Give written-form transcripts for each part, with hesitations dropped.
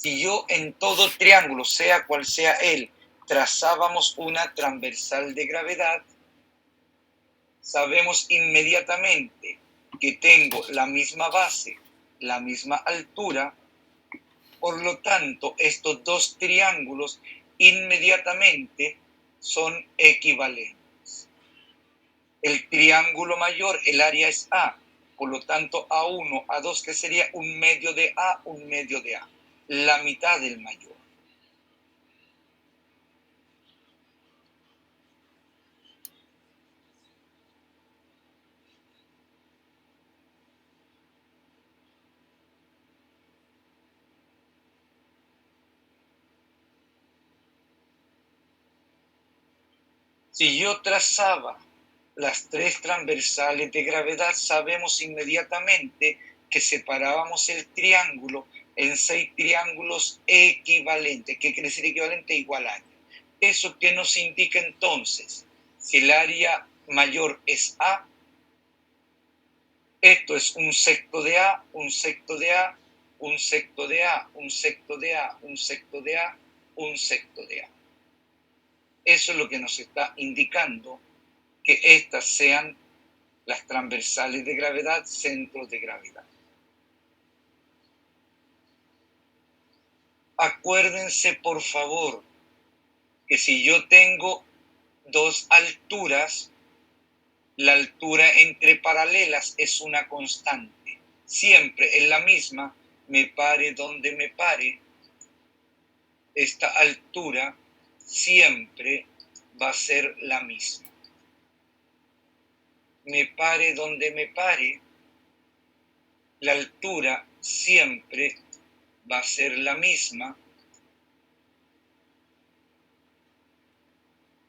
Si yo en todo triángulo, sea cual sea él, trazábamos una transversal de gravedad, sabemos inmediatamente que tengo la misma base, la misma altura. Por lo tanto, estos dos triángulos inmediatamente son equivalentes. El triángulo mayor, el área es A, por lo tanto A1, A2, que sería un medio de A, un medio de A, la mitad del mayor. Si yo trazaba las tres transversales de gravedad, sabemos inmediatamente que separábamos el triángulo en 6 triángulos equivalentes. ¿Qué quiere decir equivalente? Igual a. ¿Eso qué nos indica entonces? Si el área mayor es A, esto es un sexto de A, un sexto de A, un sexto de A, un sexto de A, un sexto de A, un sexto de A. Eso es lo que nos está indicando que estas sean las transversales de gravedad, centros de gravedad. Acuérdense, por favor, que si yo tengo dos alturas, la altura entre paralelas es una constante. Siempre es la misma, me pare donde me pare, esta altura siempre va a ser la misma. Me pare donde me pare, la altura siempre va a ser la misma.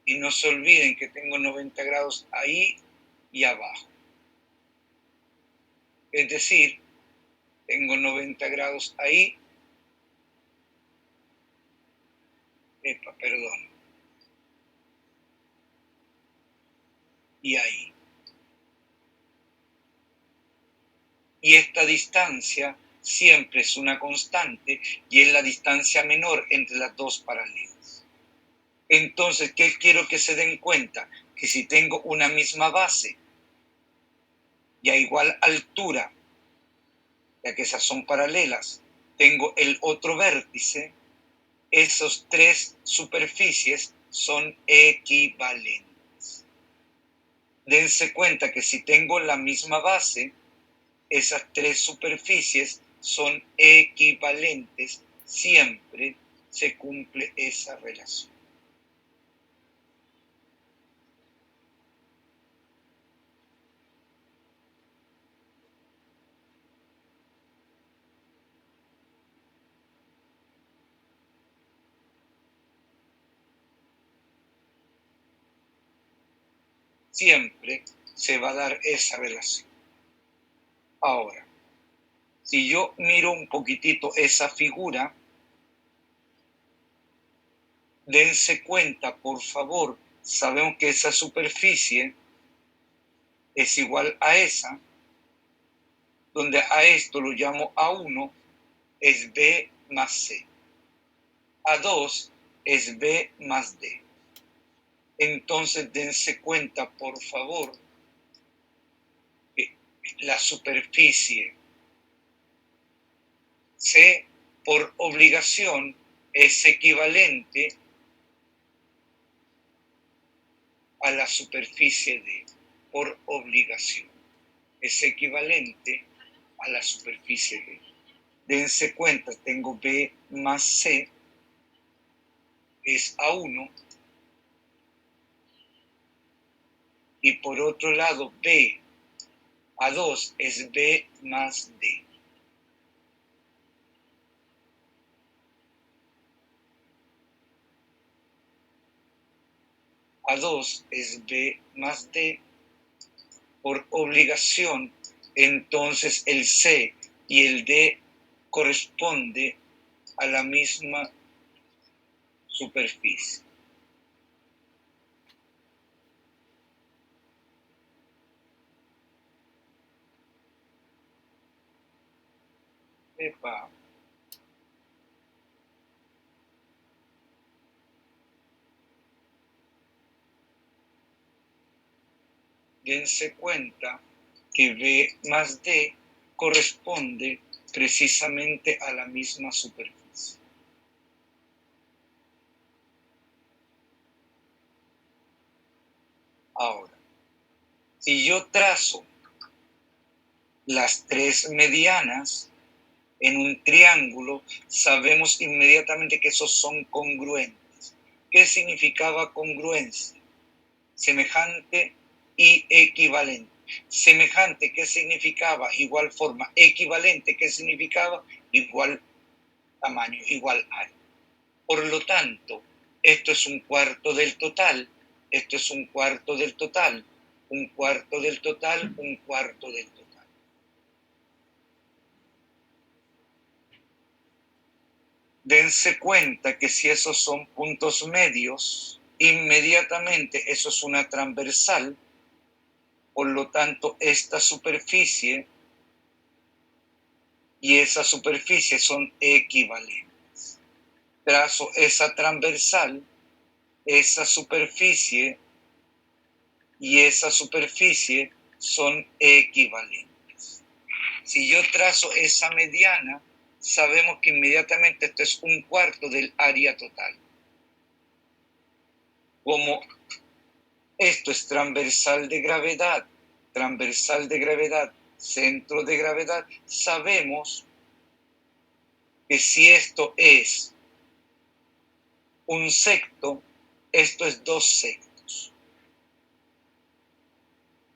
Y no se olviden que tengo 90 grados ahí y abajo. Es decir, tengo 90 grados ahí, perdón, y ahí. Y esta distancia siempre es una constante y es la distancia menor entre las dos paralelas. Entonces, ¿qué quiero que se den cuenta? Que si tengo una misma base y a igual altura, ya que esas son paralelas, tengo el otro vértice, esos tres superficies son equivalentes. Dense cuenta que si tengo la misma base, esas tres superficies son equivalentes, siempre se cumple esa relación. Siempre se va a dar esa relación. Ahora, si yo miro un poquitito esa figura, dense cuenta, por favor, sabemos que esa superficie es igual a esa, donde a esto lo llamo A1, es B más C. A2 es B más D. Entonces dense cuenta, por favor, que la superficie C por obligación es equivalente a la superficie D, por obligación. Es equivalente a la superficie D. Dense cuenta, tengo B más C, es A1, y por otro lado B A2 es B más D. A2 es B más D por obligación, entonces el C y el D corresponde a la misma superficie. Epa. dense cuenta que B más D corresponde precisamente a la misma superficie. Ahora, si yo trazo las tres medianas en un triángulo, sabemos inmediatamente que esos son congruentes. ¿Qué significaba congruencia? Semejante y equivalente. Semejante, ¿qué significaba? Igual forma. Equivalente, ¿qué significaba? Igual tamaño, igual área. Por lo tanto, esto es un cuarto del total, esto es un cuarto del total, un cuarto del total, un cuarto del total. Dense cuenta que si esos son puntos medios, inmediatamente eso es una transversal, por lo tanto esta superficie y esa superficie son equivalentes. Trazo esa transversal, esa superficie y esa superficie son equivalentes. Si yo trazo esa mediana, sabemos que inmediatamente esto es un cuarto del área total. Como esto es transversal de gravedad, centro de gravedad, sabemos que si esto es un secto, esto es 2 sectos.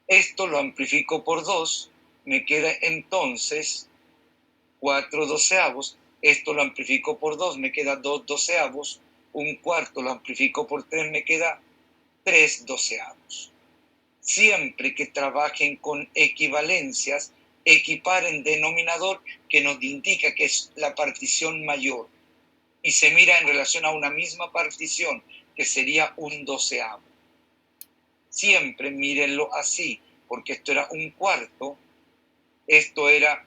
Esto lo amplifico por 2, me queda entonces 4 doceavos. Esto lo amplifico por 2, me queda 2 doceavos. Un cuarto lo amplifico por 3, me queda 3 doceavos. Siempre que trabajen con equivalencias, equiparen denominador que nos indica que es la partición mayor y se mira en relación a una misma partición que sería un doceavo. Siempre mírenlo así, porque esto era un cuarto, esto era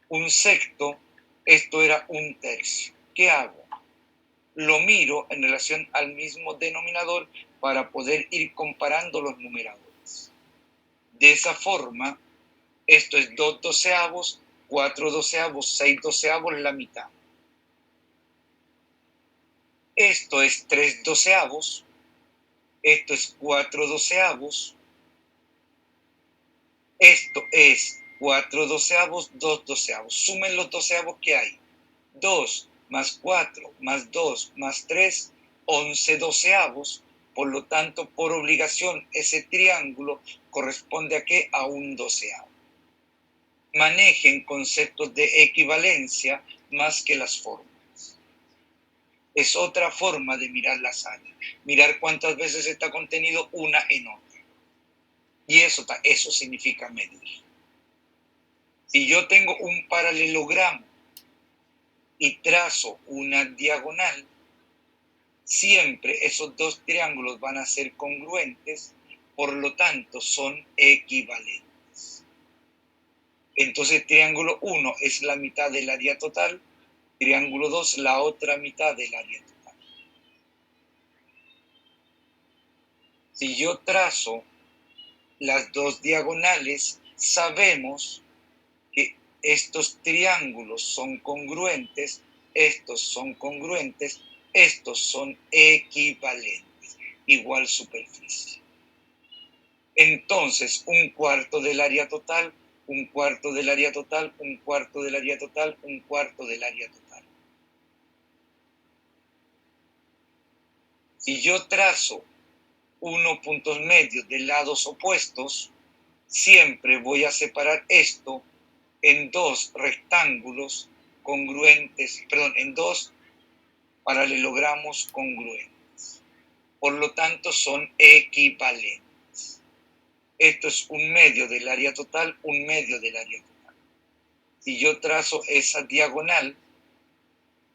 un sexto, esto era un tercio. ¿Qué hago? Lo miro en relación al mismo denominador para poder ir comparando los numeradores. De esa forma, esto es 2 doceavos, 4 doceavos, 6 doceavos, la mitad. Esto es 3 doceavos, esto es 4 doceavos, esto es 4 doceavos, 2 doceavos. Sumen los doceavos que hay. 2 más 4 más 2 más 3, 11 doceavos. Por lo tanto, por obligación, ese triángulo corresponde a ¿qué? A un doceavo. Manejen conceptos de equivalencia más que las formas. Es otra forma de mirar las áreas. Mirar cuántas veces está contenido una en otra. Y eso significa medir. Si yo tengo un paralelogramo y trazo una diagonal, siempre esos dos triángulos van a ser congruentes, por lo tanto son equivalentes. Entonces triángulo 1 es la mitad del área total, triángulo 2 la otra mitad del área total. Si yo trazo las dos diagonales, sabemos que estos triángulos son congruentes, estos son congruentes, estos son equivalentes, igual superficie. Entonces, un cuarto del área total, un cuarto del área total, un cuarto del área total, un cuarto del área total. Si yo trazo unos puntos medios de lados opuestos, siempre voy a separar esto en dos rectángulos congruentes, en dos paralelogramos congruentes. Por lo tanto, son equivalentes. Esto es un medio del área total, un medio del área total. Si yo trazo esa diagonal,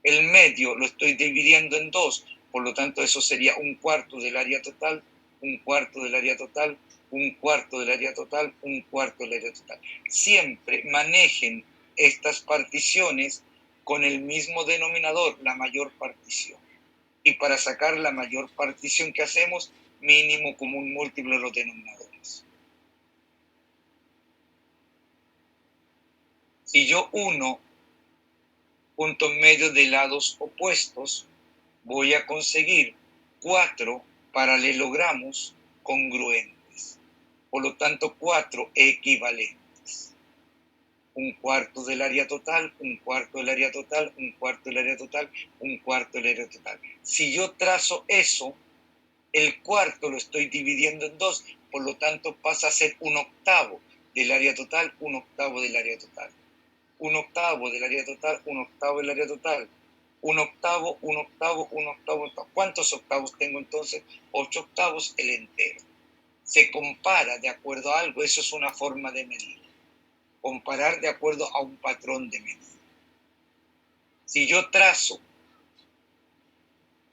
el medio lo estoy dividiendo en dos, por lo tanto eso sería un cuarto del área total, un cuarto del área total, un cuarto del área total, un cuarto del área total. Siempre manejen estas particiones con el mismo denominador, la mayor partición. Y para sacar la mayor partición que hacemos, mínimo común múltiplo de los denominadores. Si yo uno puntos medios de lados opuestos, voy a conseguir 4 paralelogramos congruentes. Por lo tanto, 4 equivalentes. Un cuarto del área total, un cuarto del área total, un cuarto del área total, un cuarto del área total. Si yo trazo eso, el cuarto lo estoy dividiendo en 2, por lo tanto pasa a ser un octavo del área total, un octavo del área total. Un octavo del área total, un octavo del área total. Un octavo, un octavo, un octavo, un octavo. ¿Cuántos octavos tengo entonces? 8 octavos el entero. Se compara de acuerdo a algo, eso es una forma de medir. Comparar de acuerdo a un patrón de medida. Si yo trazo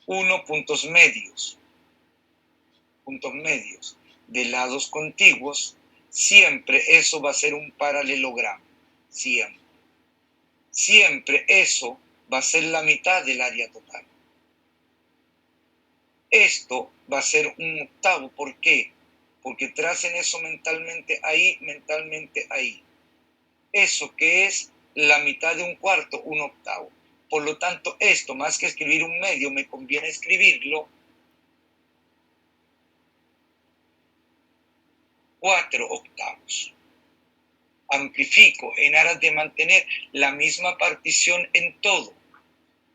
1 puntos medios de lados contiguos, siempre eso va a ser un paralelogramo. Siempre. Siempre eso va a ser la mitad del área total. Esto va a ser un octavo. ¿Por qué? Porque tracen eso mentalmente ahí, mentalmente ahí. Eso que es la mitad de un cuarto, un octavo. Por lo tanto, esto, más que escribir un medio, me conviene escribirlo 4 octavos. Amplifico en aras de mantener la misma partición en todo.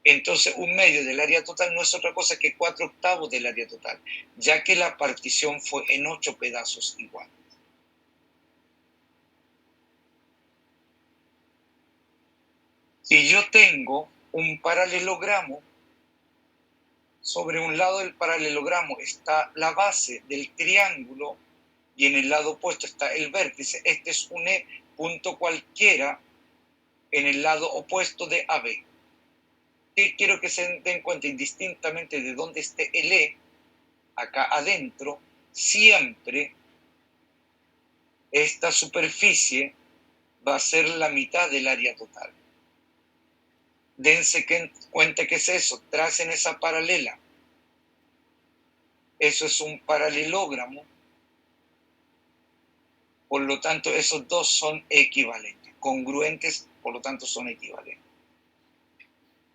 Entonces, un medio del área total no es otra cosa que 4 octavos del área total, ya que la partición fue en 8 pedazos iguales. Si yo tengo un paralelogramo, sobre un lado del paralelogramo está la base del triángulo y en el lado opuesto está el vértice. Este es un E punto cualquiera en el lado opuesto de AB. ¿Qué quiero que se den cuenta? Indistintamente de dónde esté el E, acá adentro, siempre esta superficie va a ser la mitad del área total. Dense cuenta que es eso, tracen esa paralela. Eso es un paralelogramo. Por lo tanto, esos dos son equivalentes. Congruentes, por lo tanto, son equivalentes.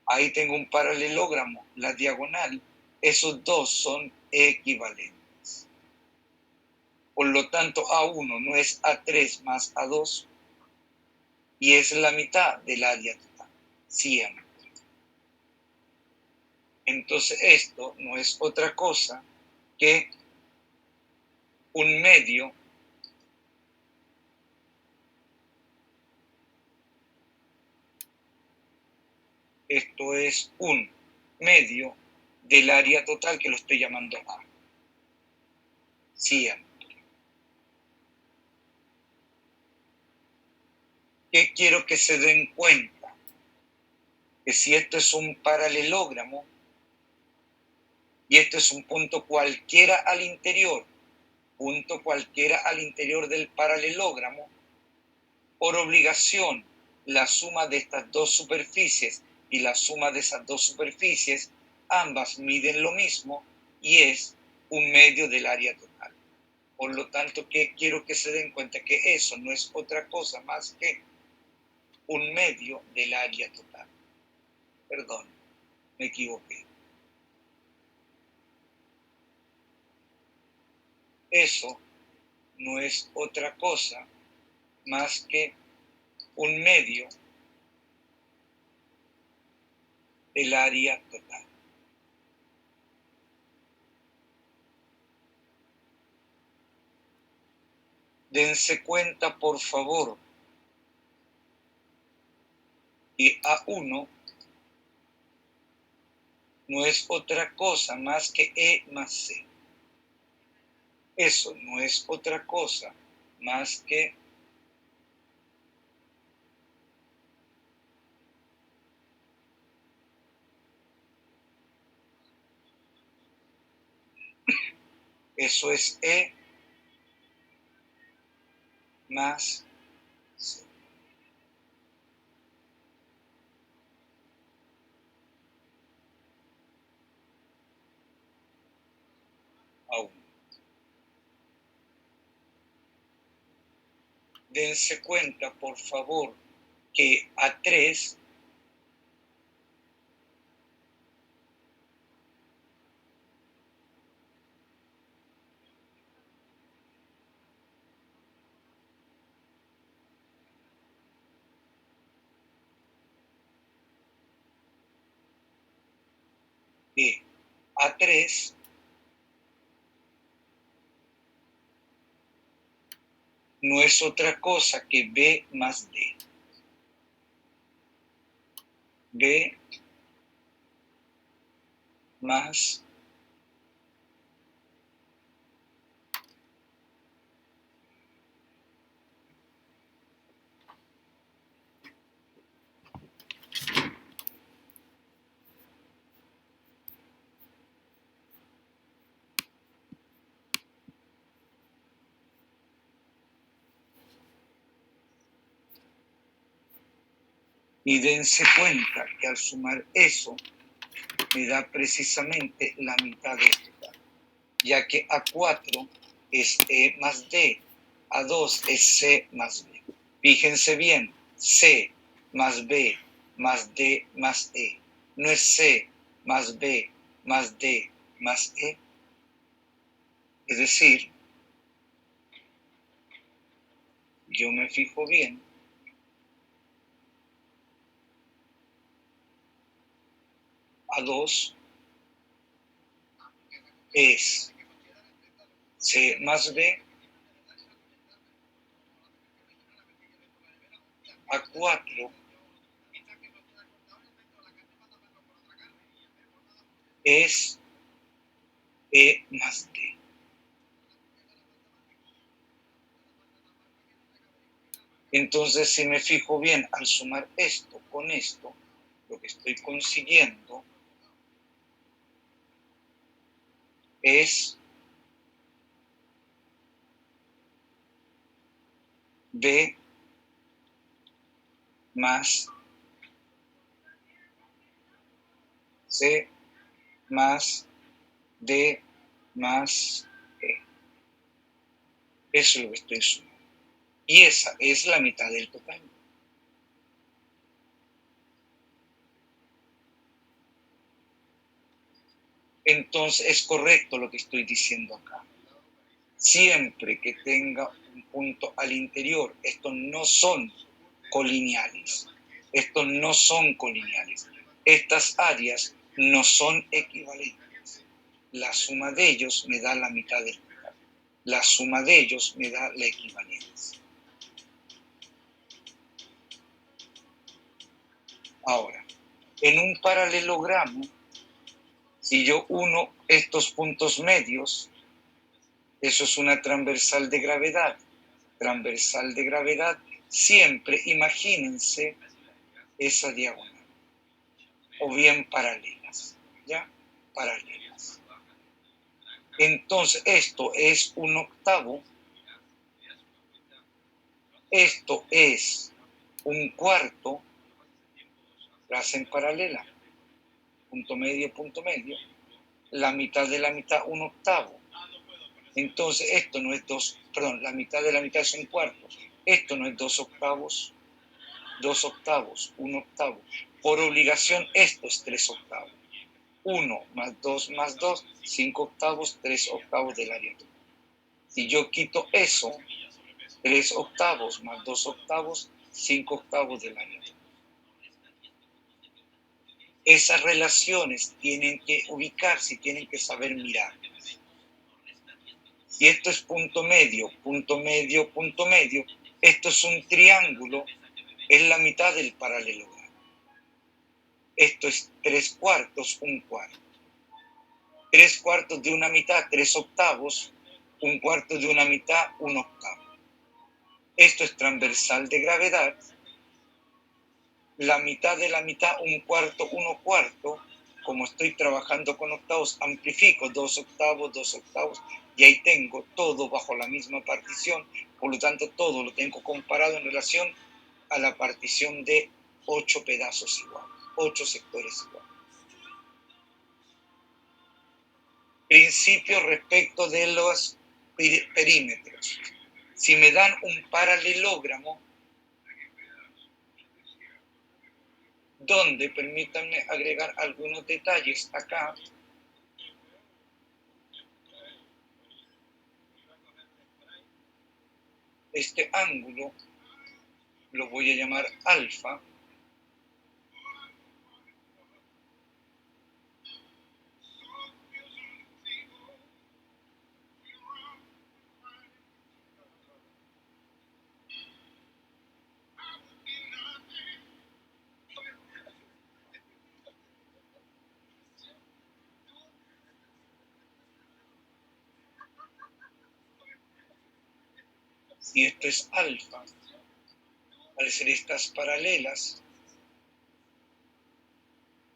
Ahí tengo un paralelogramo, la diagonal. Esos dos son equivalentes. Por lo tanto, A1 no es A3 más A2 y es la mitad del área total. Siempre. Entonces, esto no es otra cosa que un medio esto es un medio del área total que lo estoy llamando A. Siempre. ¿Qué quiero que se den cuenta? Que si esto es un paralelogramo y esto es un punto cualquiera al interior, punto cualquiera al interior del paralelogramo, por obligación, la suma de estas dos superficies y la suma de esas dos superficies, ambas miden lo mismo y es un medio del área total. Por lo tanto, ¿qué quiero que se den cuenta? Que eso no es otra cosa más que un medio del área total. Perdón, me equivoqué. Eso no es otra cosa más que un medio del área total. Dense cuenta, por favor, que A1 no es otra cosa más que E más C. Eso no es otra cosa más que eso es E más C. A1. dense cuenta, por favor, que A3 A3 no es otra cosa que B más D. B más y dense cuenta que al sumar eso me da precisamente la mitad de esto, ya que A4 es E más D, A2 es C más B. Fíjense bien, C más B más D más E. No es C más B más D más E. Es decir, yo me fijo bien, A2 es C más B, A4 es E más D. Entonces, si me fijo bien, al sumar esto con esto, lo que estoy consiguiendo es B más C más D más E. Eso es lo que estoy sumando. Y esa es la mitad del total. Entonces es correcto lo que estoy diciendo acá. Siempre que tenga un punto al interior, estos no son colineales. Estos no son colineales. Estas áreas no son equivalentes. La suma de ellos me da la mitad del total. La suma de ellos me da la equivalencia. Ahora, en un paralelogramo, si yo uno estos puntos medios, eso es una transversal de gravedad. Transversal de gravedad, siempre imagínense esa diagonal. O bien paralelas, ¿ya? Paralelas. Entonces, esto es un octavo. Esto es un cuarto. La hacen paralela. Punto medio, la mitad de la mitad, un octavo. Entonces, esto no es la mitad de la mitad es un cuarto. Esto no es 2/8, 2/8, un octavo. Por obligación, esto es 3/8. 1 más 2 más 2, 5/8, 3/8 del área total. Si yo quito eso, 3/8 más 2/8, 5/8 del área total. Esas relaciones tienen que ubicarse y tienen que saber mirar. Y esto es punto medio, punto medio, punto medio. Esto es un triángulo, es la mitad del paralelogramo. Esto es 3/4, un cuarto. 3/4 de una mitad, 3/8, un cuarto de una mitad, un octavo. Esto es transversal de gravedad. La mitad de la mitad, un cuarto, 1/4. Como estoy trabajando con octavos, amplifico 2/8, 2/8, y ahí tengo todo bajo la misma partición. Por lo tanto, todo lo tengo comparado en relación a la partición de 8 pedazos iguales, 8 sectores iguales. Principio respecto de los perímetros. Si me dan un paralelogramo, donde permítanme agregar algunos detalles acá. Este ángulo lo voy a llamar alfa. Si esto es alfa, al ser estas paralelas,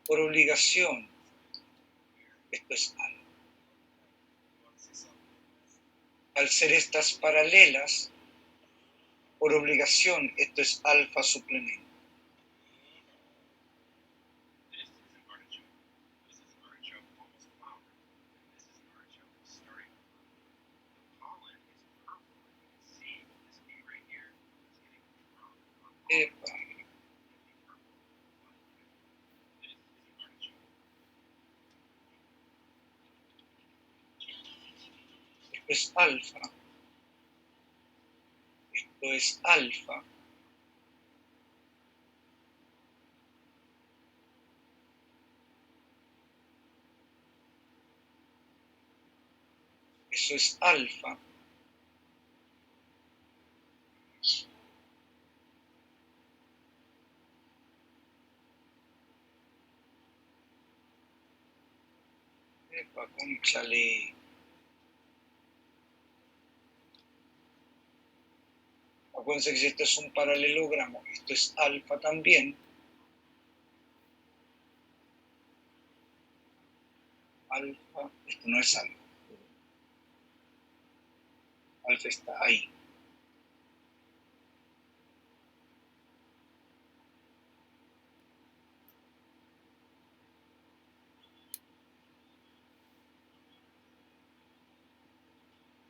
por obligación, esto es alfa. Al ser estas paralelas, por obligación, esto es alfa suplemento. Epa. Esto es alfa. Esto es alfa. Eso es alfa. Epa, cónchale. Acuérdense que si esto es un paralelogramo, esto es alfa también. Alfa, esto no es alfa. Alfa está ahí.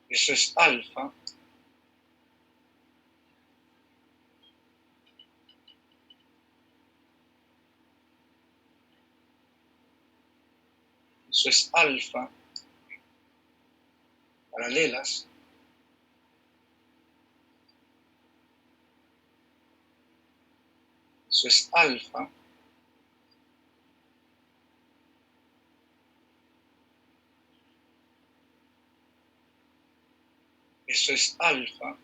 Eso es alfa. Eso es alfa. Paralelas. Eso es alfa. Eso es alfa.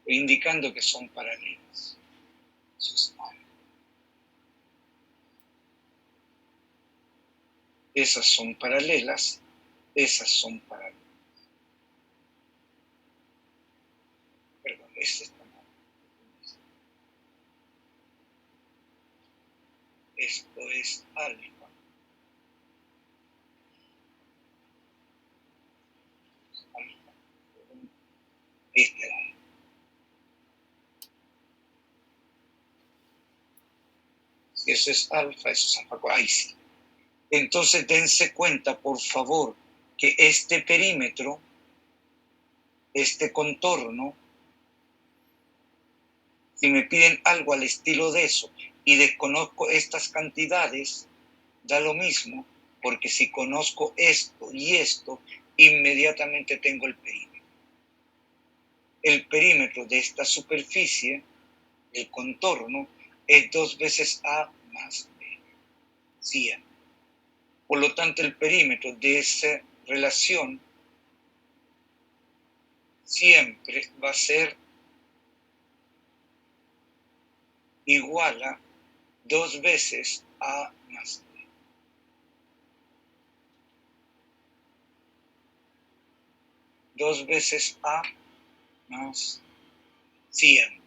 Indicando que son paralelas. Eso es alfa. Esas son paralelas. Esas son paralelas. Perdón, este está mal. Esto es alfa. Alfa. Este lado. Si eso es alfa, eso es alfa. Ahí sí. Entonces dense cuenta, por favor, que este perímetro, este contorno, si me piden algo al estilo de eso y desconozco estas cantidades, da lo mismo, porque si conozco esto y esto, inmediatamente tengo el perímetro. El perímetro de esta superficie, el contorno, es 2 veces A más B, 100. Por lo tanto, el perímetro de esa relación siempre va a ser igual a 2 veces A más B. Dos veces A más 100.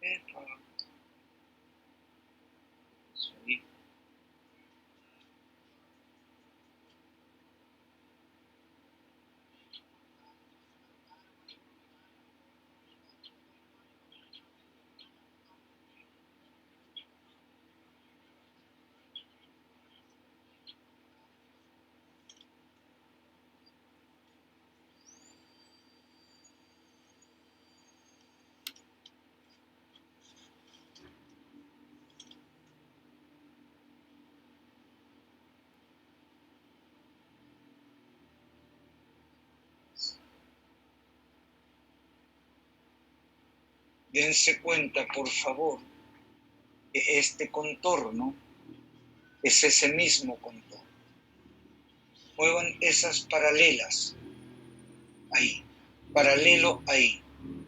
Epa. Sí. Dense cuenta, por favor, que este contorno es ese mismo contorno. Muevan esas paralelas ahí, paralelo ahí,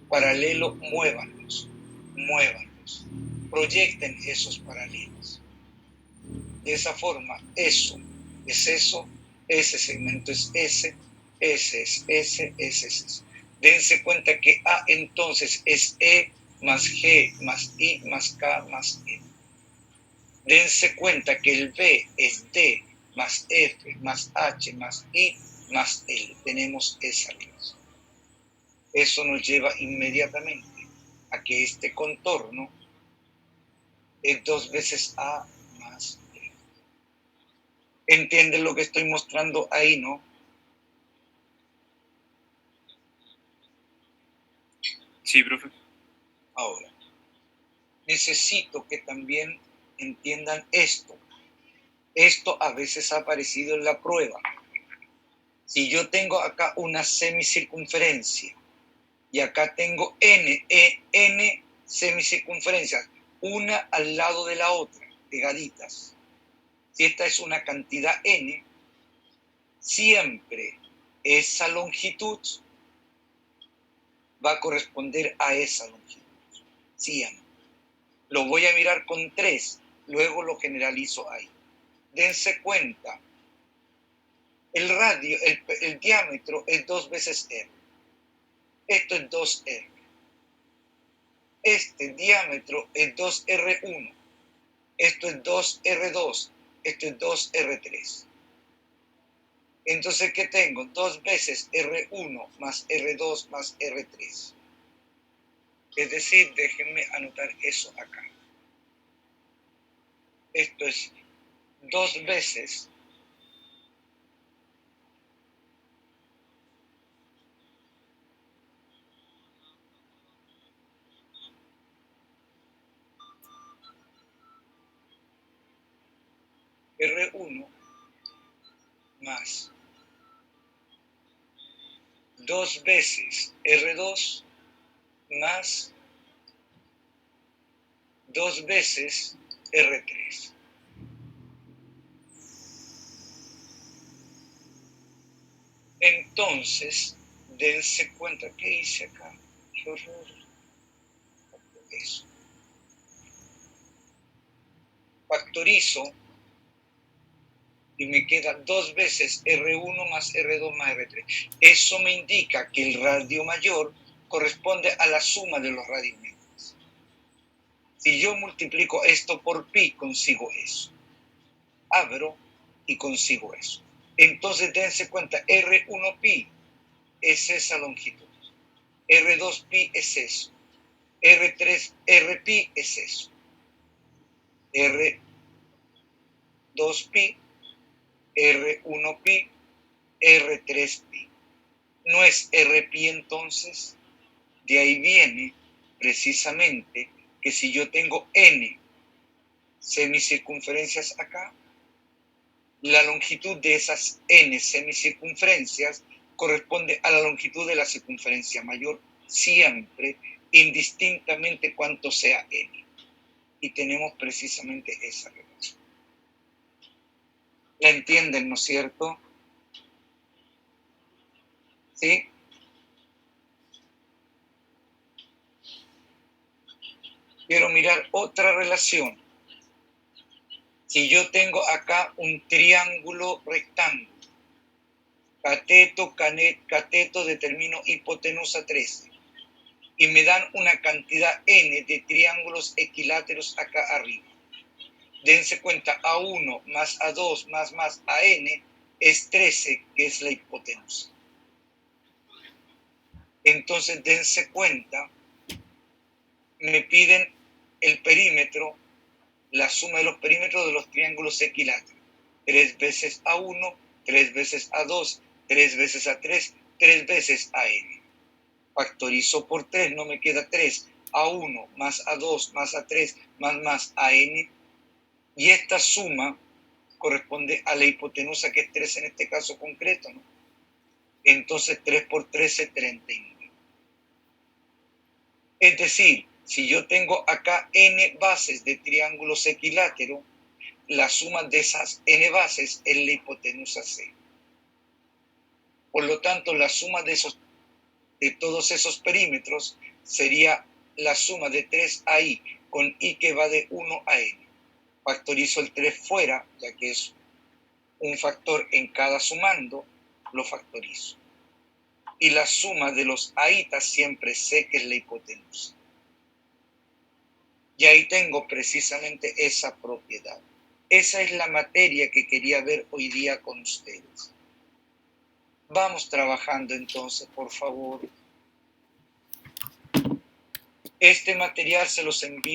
paralelo, muévanlos, muévanlos, proyecten esos paralelos. De esa forma, eso es eso, ese segmento es ese, ese es ese, ese es ese. Dense cuenta que A entonces es E más G más I más K más E. Dense cuenta que el B es D más F más H más I más L. Tenemos esa relación. Eso nos lleva inmediatamente a que este contorno es 2 veces A más E. ¿Entienden lo que estoy mostrando ahí, no? Sí, profe. Ahora, necesito que también entiendan esto. Esto a veces ha aparecido en la prueba. Si yo tengo acá una semicircunferencia y acá tengo n semicircunferencias, una al lado de la otra, pegaditas. Si esta es una cantidad n, siempre esa longitud va a corresponder a esa longitud. Siempre. Lo voy a mirar con 3, luego lo generalizo ahí. Dense cuenta, el radio, el diámetro es 2 veces r. Esto es 2r. Este diámetro es 2r1. Esto es 2r2. Esto es 2r3. Entonces, ¿qué tengo? 2 veces r1 más r2 más r3. Es decir, déjenme anotar eso acá. Esto es 2 veces R1 más 2 veces R2 más 2 veces R3. Entonces, dense cuenta, ¿qué hice acá? Qué horror. Eso. Factorizo y me queda 2 veces R1 más R2 más R3. Eso me indica que el radio mayor corresponde a la suma de los radios menores. Si yo multiplico esto por pi, consigo eso. Abro y consigo eso. Entonces dense cuenta, R1 pi es esa longitud. R2 pi es eso. R3, R pi es eso. R2 pi, R1 pi, R3 pi. ¿No es R pi entonces? De ahí viene precisamente que si yo tengo n semicircunferencias acá, la longitud de esas n semicircunferencias corresponde a la longitud de la circunferencia mayor siempre, indistintamente cuánto sea n. Y tenemos precisamente esa relación. ¿La entienden, no es cierto? ¿Sí? Quiero mirar otra relación. Si yo tengo acá un triángulo rectángulo, cateto, cateto, determino hipotenusa 13. y me dan una cantidad n de triángulos equiláteros acá arriba. Dense cuenta, A1 más A2 más AN es 13, que es la hipotenusa. Entonces, dense cuenta, me piden el perímetro, la suma de los perímetros de los triángulos equiláteros. 3 veces A1, 3 veces A2, 3 veces A3, 3 veces AN. Factorizo por 3, no me queda 3. A1 más A2 más A3 más AN. Y esta suma corresponde a la hipotenusa, que es 3 en este caso concreto, ¿no? Entonces 3 por 13, 39. Es decir, si yo tengo acá n bases de triángulos equiláteros, la suma de esas n bases es la hipotenusa C. Por lo tanto, la suma de todos esos perímetros sería la suma de 3i con i que va de 1 a n. Factorizo el 3 fuera, ya que es un factor en cada sumando, lo factorizo. Y la suma de los aitas siempre sé que es la hipotenusa. Y ahí tengo precisamente esa propiedad. Esa es la materia que quería ver hoy día con ustedes. Vamos trabajando entonces, por favor. Este material se los envío